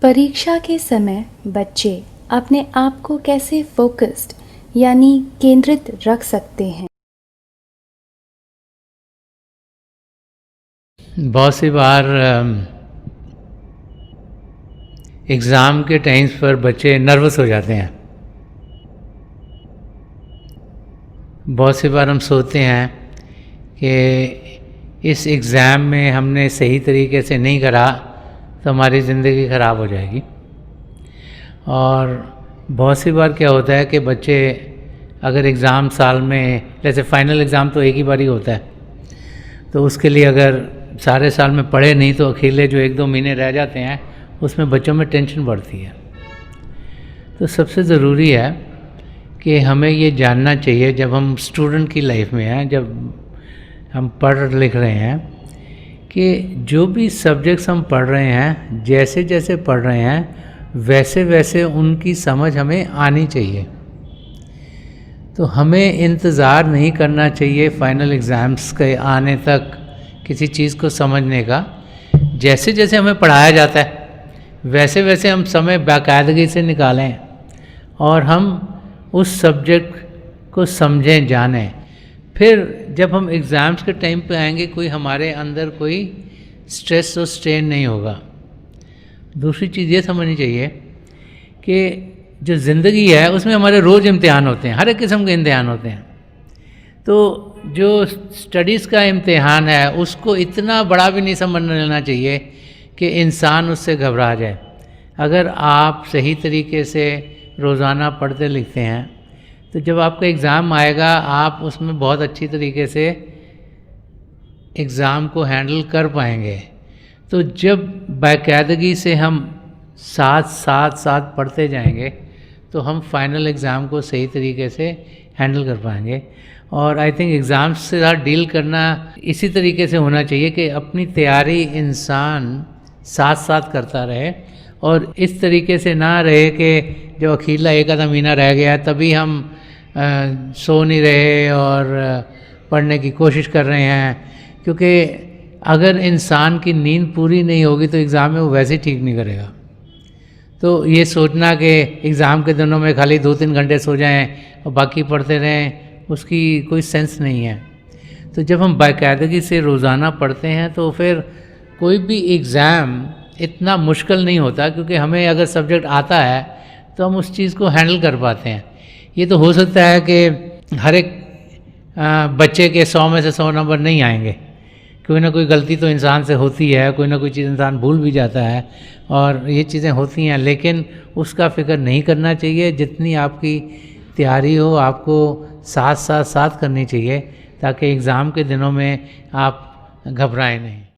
परीक्षा के समय बच्चे अपने आप को कैसे फोकस्ड यानी केंद्रित रख सकते हैं? बहुत सी बार एग्ज़ाम के टाइम्स पर बच्चे नर्वस हो जाते हैं। बहुत सी बार हम सोचते हैं कि इस एग्ज़ाम में हमने सही तरीके से नहीं करा तो हमारी ज़िंदगी ख़राब हो जाएगी। और बहुत सी बार क्या होता है कि बच्चे अगर एग्ज़ाम साल में, जैसे फाइनल एग्ज़ाम तो एक ही बार ही होता है, तो उसके लिए अगर सारे साल में पढ़े नहीं तो अकेले जो 1-2 महीने रह जाते हैं उसमें बच्चों में टेंशन बढ़ती है। तो सबसे ज़रूरी है कि हमें ये जानना चाहिए जब हम स्टूडेंट की लाइफ में हैं, जब हम पढ़ लिख रहे हैं, कि जो भी सब्जेक्ट्स हम पढ़ रहे हैं, जैसे जैसे पढ़ रहे हैं वैसे वैसे उनकी समझ हमें आनी चाहिए। तो हमें इंतज़ार नहीं करना चाहिए फाइनल एग्ज़ाम्स के आने तक किसी चीज़ को समझने का। जैसे जैसे हमें पढ़ाया जाता है वैसे वैसे हम समय बाकायदगी से निकालें और हम उस सब्जेक्ट को समझें, जानें। फिर जब हम एग्ज़ाम्स के टाइम पे आएंगे कोई हमारे अंदर कोई स्ट्रेस और स्ट्रेन नहीं होगा। दूसरी चीज़ ये समझनी चाहिए कि जो ज़िंदगी है उसमें हमारे रोज़ इम्तिहान होते हैं, हर एक किस्म के इम्तिहान होते हैं। तो जो स्टडीज़ का इम्तिहान है उसको इतना बड़ा भी नहीं समझ लेना चाहिए कि इंसान उससे घबरा जाए। अगर आप सही तरीके से रोज़ाना पढ़ते लिखते हैं तो जब आपका एग्ज़ाम आएगा आप उसमें बहुत अच्छी तरीके से एग्ज़ाम को हैंडल कर पाएंगे। तो जब बाकायदगी से हम साथ पढ़ते जाएंगे तो हम फाइनल एग्ज़ाम को सही तरीके से हैंडल कर पाएंगे। और आई थिंक एग्ज़ाम्स से साथ डील करना इसी तरीके से होना चाहिए कि अपनी तैयारी इंसान साथ साथ करता रहे और इस तरीके से ना रहे कि जो अकेला एक आधा महीना रह गया तभी हम सो नहीं रहे और पढ़ने की कोशिश कर रहे हैं। क्योंकि अगर इंसान की नींद पूरी नहीं होगी तो एग्ज़ाम में वो वैसे ही ठीक नहीं करेगा। तो ये सोचना कि एग्ज़ाम के दिनों में खाली 2-3 घंटे सो जाएं और बाकी पढ़ते रहें, उसकी कोई सेंस नहीं है। तो जब हम बाकायदगी से रोज़ाना पढ़ते हैं तो फिर कोई भी एग्ज़ाम इतना मुश्किल नहीं होता, क्योंकि हमें अगर सब्जेक्ट आता है तो हम उस चीज़ को हैंडल कर पाते हैं। ये तो हो सकता है कि हर एक बच्चे के 100 में से 100 नंबर नहीं आएंगे, कोई ना कोई गलती तो इंसान से होती है, कोई ना कोई चीज़ इंसान भूल भी जाता है और ये चीज़ें होती हैं। लेकिन उसका फ़िक्र नहीं करना चाहिए। जितनी आपकी तैयारी हो आपको साथ करनी चाहिए ताकि एग्ज़ाम के दिनों में आप घबराएं नहीं।